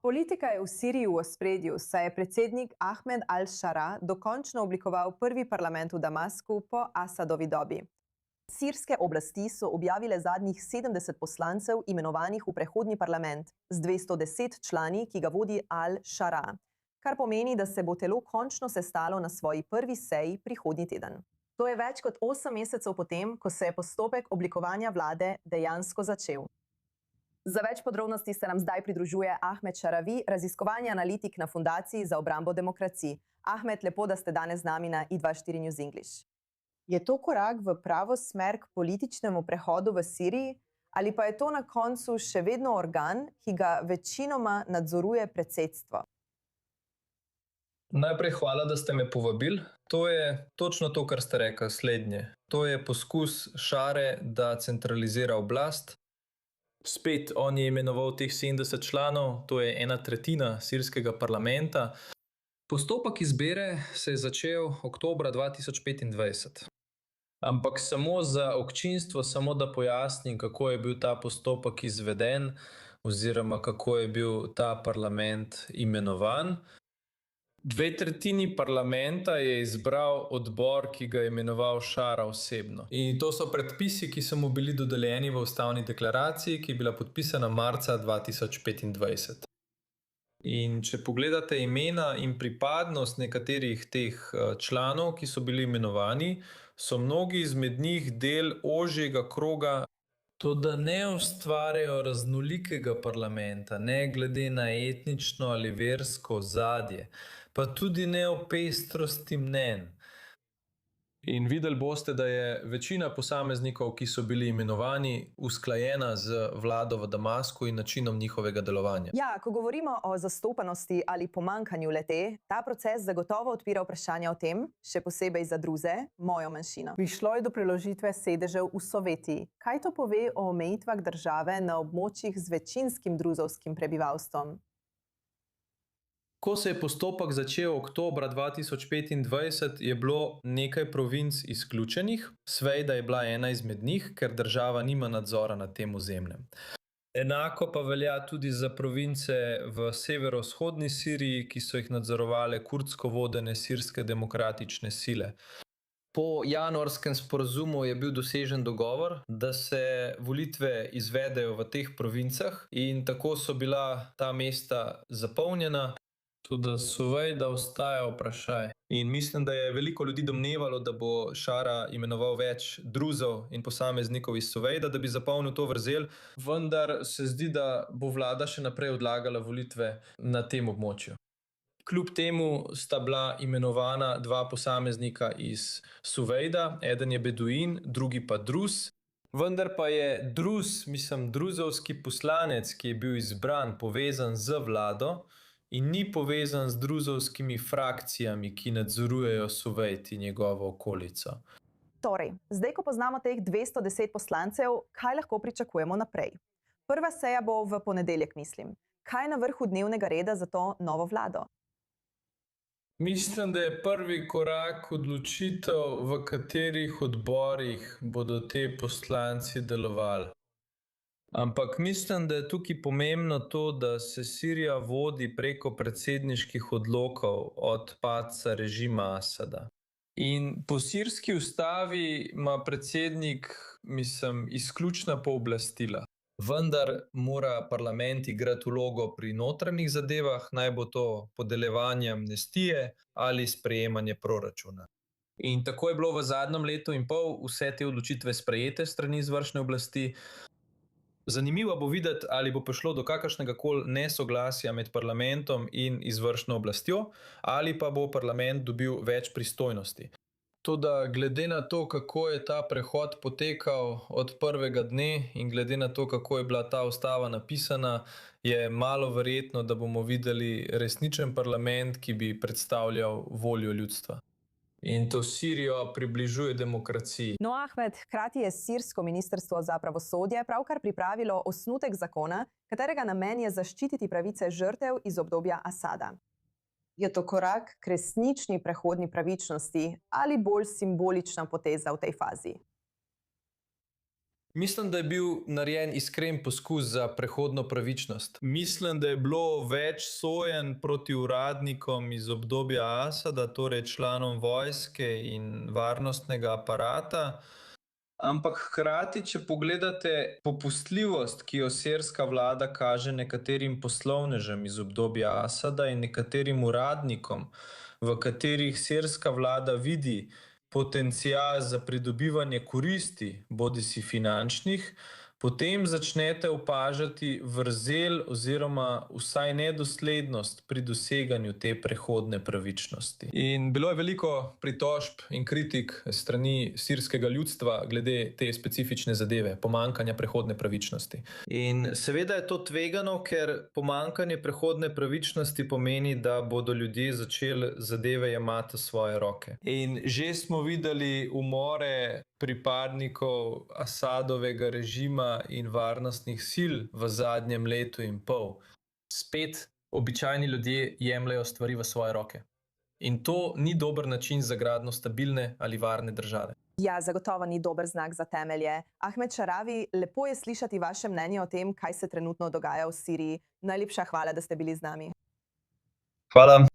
Politika je v Siriji v ospredju, saj je predsednik Ahmed al-Šara dokončno oblikoval prvi parlament v Damasku po Asadovi dobi. Sirske oblasti so objavile zadnjih 70 poslancev imenovanih v prehodni parlament z 210 člani, ki ga vodi al-Šara, kar pomeni, da se bo telo končno sestalo na svoji prvi seji prihodnji teden. To je več kot 8 mesecev potem, ko se je postopek oblikovanja vlade dejansko začel. Za več podrobnosti se nam zdaj pridružuje Ahmed Šaravi, raziskovalni analitik na Fundaciji za obrambo demokracij. Ahmed, lepo, da ste danes z nami na I24 News English. Je to korak v pravo smer k političnemu prehodu v Siriji, ali pa je to na koncu še vedno organ, ki ga večinoma nadzoruje predsedstvo? Najprej hvala, da ste me povabili. To je točno to, kar ste rekli, slednje. To je poskus Šare, da centralizira oblast. Spet on je imenoval teh 70 članov, to je 1/3 sirskega parlamenta. Postopek izbire se je začel oktobra 2025. Ampak samo za občinstvo, samo da pojasnim, kako je bil ta postopek izveden oziroma kako je bil ta parlament imenovan. 2/3 parlamenta je izbral odbor, ki ga je imenoval Šara osebno. In to so predpisi, ki so mu bili dodeljeni v ustavni deklaraciji, ki je bila podpisana marca 2025. In če pogledate imena in pripadnost nekaterih teh članov, ki so bili imenovani, so mnogi izmed njih del ožjega kroga. To, da ne ustvarjajo raznolikega parlamenta, ne glede na etnično ali versko ozadje, pa tudi ne o pestrosti mnenj. In videli boste, da je večina posameznikov, ki so bili imenovani, usklajena z vlado v Damasku in načinom njihovega delovanja. Ja, ko govorimo o zastopanosti ali pomanjkanju le-te, ta proces zagotovo odpira vprašanja o tem, še posebej za druze, mojo manjšino. Prišlo je do preložitve sedežev v Sovetiji. Kaj to pove o omejitvah države na območjih z večinskim druzovskim prebivalstvom? Ko se je postopek začel oktobra 2025, je bilo nekaj provinc izključenih. Svejda je bila ena izmed njih, ker država nima nadzora nad tem ozemljem. Enako pa velja tudi za province v severovzhodni Siriji, ki so jih nadzorovale kurdsko vodene sirske demokratične sile. Po januarskem sporazumu je bil dosežen dogovor, da se volitve izvedejo v teh provincah in tako so bila ta mesta zapolnjena. Tudi Suvejda ostaja vprašaj. In mislim, da je veliko ljudi domnevalo, da bo Šara imenoval več druzov in posameznikov iz Suvejda, da bi zapolnil to vrzel, vendar se zdi, da bo vlada še naprej odlagala volitve na tem območju. Kljub temu sta bila imenovana 2 posameznika iz Suvejda, eden je beduin, drugi pa druz. Vendar pa je druzovski poslanec, ki je bil izbran, povezan z vlado, in ni povezan z druzovskimi frakcijami, ki nadzorujejo Suvejd in njegovo okolico. Torej, zdaj, ko poznamo teh 210 poslancev, kaj lahko pričakujemo naprej? Prva seja bo v ponedeljek, mislim. Kaj je na vrhu dnevnega reda za to novo vlado? Mislim, da je prvi korak odločitev, v katerih odborih bodo te poslanci delovali. Ampak mislim, da je tukaj pomembno to, da se Sirija vodi preko predsedniških odlokov od padca režima Asada. In po sirski ustavi ima predsednik, izključna pooblastila. Vendar mora parlament igrati vlogo pri notranjih zadevah, naj bo to podeljevanje amnestije ali sprejemanje proračuna. In tako je bilo v zadnjem letu in pol vse te odločitve sprejete strani izvršne oblasti. Zanimivo bo videti, ali bo prišlo do kakršnega koli nesoglasja med parlamentom in izvršno oblastjo, ali pa bo parlament dobil več pristojnosti. Toda glede na to, kako je ta prehod potekal od prvega dne in glede na to, kako je bila ta ustava napisana, je malo verjetno, da bomo videli resničen parlament, ki bi predstavljal voljo ljudstva. In to Sirijo približuje demokraciji. No, Ahmed, hkrati je sirsko ministrstvo za pravosodje pravkar pripravilo osnutek zakona, katerega namen je zaščititi pravice žrtev iz obdobja Asada. Je to korak k resnični prehodni pravičnosti ali bolj simbolična poteza v tej fazi? Mislim, da je bil narejen iskren poskus za prehodno pravičnost. Mislim, da je bilo več sojenj proti uradnikom iz obdobja Asada, torej članom vojske in varnostnega aparata. Ampak hkrati, če pogledate popustljivost, ki jo sirska vlada kaže nekaterim poslovnežem iz obdobja Asada in nekaterim uradnikom, v katerih sirska vlada vidi potencial za pridobivanje koristi, bodisi finančnih, potem začnete opažati vrzel oziroma vsaj nedoslednost pri doseganju te prehodne pravičnosti. In bilo je veliko pritožb in kritik strani sirskega ljudstva glede te specifične zadeve, pomanjkanja prehodne pravičnosti. In seveda je to tvegano, ker pomanjkanje prehodne pravičnosti pomeni, da bodo ljudje začeli zadeve jemati v svoje roke. In že smo videli umore pripadnikov Asadovega režima in varnostnih sil v zadnjem letu in pol. Spet običajni ljudje jemljejo stvari v svoje roke. In to ni dober način za gradnjo stabilne ali varne države. Ja, zagotovo ni dober znak za temelje. Ahmed Šaravi, lepo je slišati vaše mnenje o tem, kaj se trenutno dogaja v Siriji. Najlepša hvala, da ste bili z nami. Hvala.